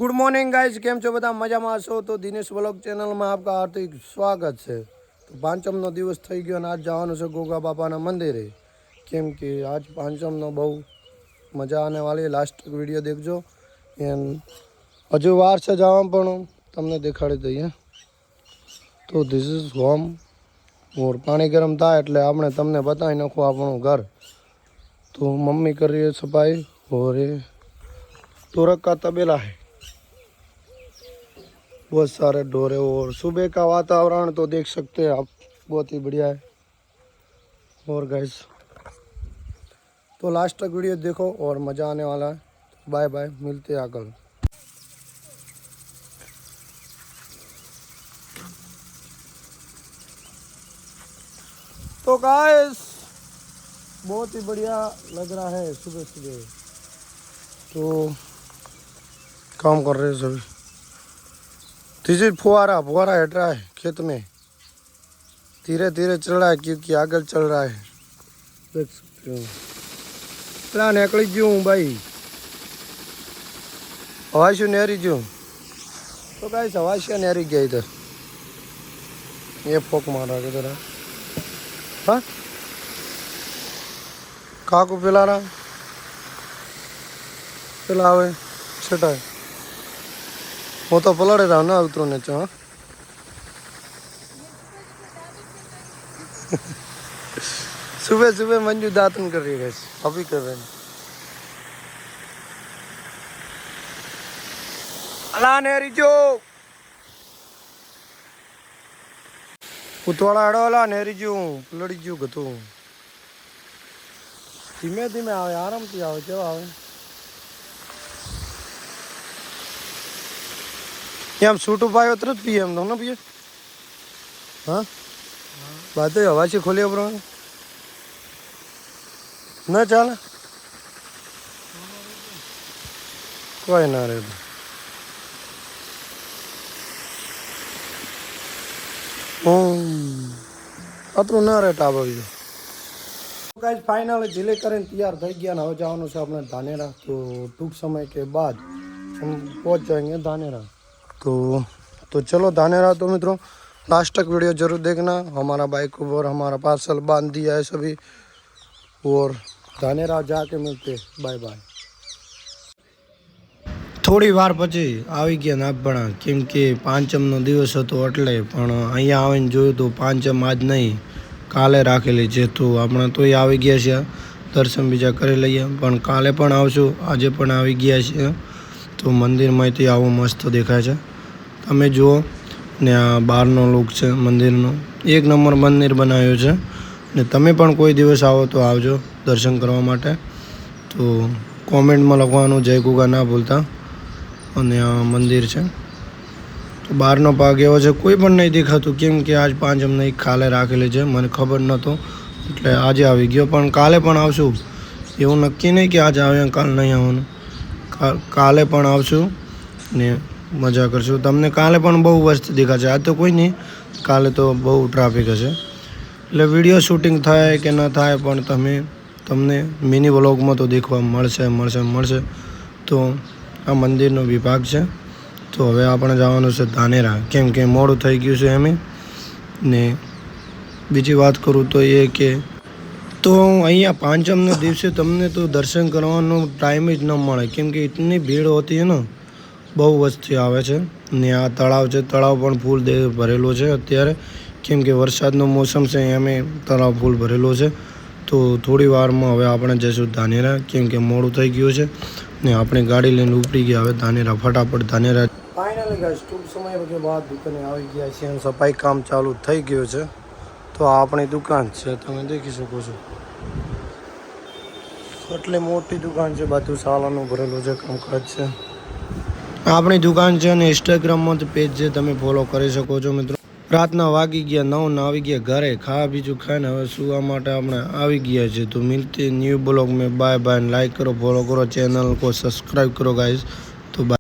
Good morning guys, केम छो बधा मजामां हशो। तो दिनेश व्लॉग चैनल में आपका हार्दिक स्वागत है। तो પાંચમનો દિવસ થઈ ગયો અને આજ જવાનું છે ગોગા બાપાના મંદિરે, કેમ કે આજ પાંચમનો બહુ મજા આને વાળી। Last video દેખજો। એમ હજુ વાર છે જવા પણ તમને દેખાડી દઈએ। તો ધીસ ઇઝ હોમ ઓર પાણી ગરમ થાય એટલે આપણે તમને બતાવી નાખું આપણું ઘર। तो मम्मी कर रही है सफाई और ये तोरक का तबेला है, बहुत सारे ढोरे। और सुबह का वातावरण तो देख सकते हैं आप, बहुत ही बढ़िया है। और गाइस तो लास्ट तक वीडियो देखो और मज़ा आने वाला है। बाय बाय, मिलते हैं आगे। तो गाइस बहुत ही बढ़िया लग रहा है सुबह सुबह। तो काम कर रहे हैं सभी। दिस इज फुहारा हट रहा है खेत में, धीरे धीरे चल रहा है क्योंकि आगे चल रहा है। देख सकते हो प्लान निकली गयूँ भाई, हवाशु नेरी जू। तो गाइस हवाशिया नेरी गया इधर, ये फोक मारा किधर है। हाँ खा को पिला रहा, पिलावे छटा है वो तो पलड़े रहा ना उतरो नीचे। हाँ सुबह सुबह मंजू दातन कर रही है, अभी कर रहे हैं। अला नेरी जो उतवाड़ा अड़ो अला नेरी जो लड़ी जो गतो धीमे धीमे आवे, आराम थी आवे। जो आवे हम सूट पायो तुरंत पिए हम दोनों पिए। हाँ बातें हवा से खोली अब न चल कोई ना रे अतरू ना रे टाबा भी। गाइस फाइनल जिले करें तैयार થઈ ગયા ને હવે જવાનું છે આપણે ધાનેરા। તો ટૂંક समय के बाद हम पहुंच जाएंगे धानेरा। तो चलो धानेरा। तो मित्रों लास्ट तक वीडियो जरूर देखना। हमारा बाइक और हमारा पार्सल बांध दिया है सभी, और धानेरा जाके मिलते। Bye bye. થોડી વાર પછી આવી ગયા નાગપણા, કેમ કે પાંચમનો દિવસ હતો એટલે। પણ અહીંયા આવીને જોયું તો પાંચમ આજ નહીં કાલે રાખેલી છે। તો આપણે તોય આવી ગયા છે, દર્શન બીજા કરી લઈએ। પણ કાલે પણ આવશું, આજે પણ આવી ગયા છે। તો મંદિરમાંથી આવું મસ્ત દેખાય છે, તમે જુઓ ને। આ બહારનો લુક છે મંદિરનો, એક નંબર મંદિર બનાવ્યું છે। ને તમે પણ કોઈ દિવસ આવો તો આવજો દર્શન કરવા માટે। તો કોમેન્ટમાં લખવાનું જય ગુગા ના ભૂલતા। અને આ મંદિર છે, તો બહારનો ભાગ એવો છે કોઈ પણ નહીં દેખાતું, કેમ કે આજ પાંચમ નહીં કાલે રાખેલી છે। મને ખબર નહોતો એટલે આજે આવી ગયો, પણ કાલે પણ આવશું એવું નક્કી નહીં કે આજ આવ્યા કાલે નહીં આવવાનું। કાલે પણ આવશું ને મજા કરશું। તમને કાલે પણ બહુ વસ્તુ દેખાશે, આજ તો કોઈ નહીં, કાલે તો બહુ ટ્રાફિક હશે। એટલે વિડીયો શૂટિંગ થાય કે ન થાય પણ તમને મિની વ્લોગમાં તો દેખવા મળશે। તો આ મંદિરનો વિભાગ છે। તો હવે આપણે જવાનું છે ધાનેરા, કેમ કે મોડું થઈ ગયું છે એમ। ને બીજી વાત કરું તો એ કે તો અહીંયા પાંચમના દિવસે તમને તો દર્શન કરવાનો ટાઈમ જ ન મળે, કેમ કે એટલી ભીડ હોતી है ને, બહુ વસ્તી આવે છે। ને આ તળાવ છે, તળાવ પણ ફૂલ ભરેલો છે અત્યારે, કેમ કે વરસાદનો મોસમ છે એમે તળાવ ફૂલ ભરેલો છે। તો થોડી વારમાં હવે આપણે જઈશું ધાનેરા, કેમ કે મોડું થઈ ગયું છે ને આપણી ગાડી લઈને ઉપડી ગયા હવે ધાનેરા, ફટાફટ ધાનેરા। ફાઇનલી ગાઈસ ટૂંક સમય કે બાદ દુકાને આવી ગયા છે, સફાઈ કામ ચાલુ થઈ ગયું છે। તો આ આપણી દુકાન છે, તમે દેખી શકો છો, એટલી મોટી દુકાન છે, બધું સાલાનું ભરેલું છે, કામકાજ છે। આપણી દુકાન છે અને ઇન્સ્ટાગ્રામમાં પેજ છે, તમે ફોલો કરી શકો છો મિત્રો। રાતના વાગી ગયા 9 ને આવી ગયા ઘરે, ખા બીજું ખાઈને હવે સુવા માટે આપણે આવી ગયા છે। તો મિલતે ન્યू ब्लॉग में, बाय बाय। लाइक करो, फॉलो करो, चैनल को सब्सक्राइब करो गाइस।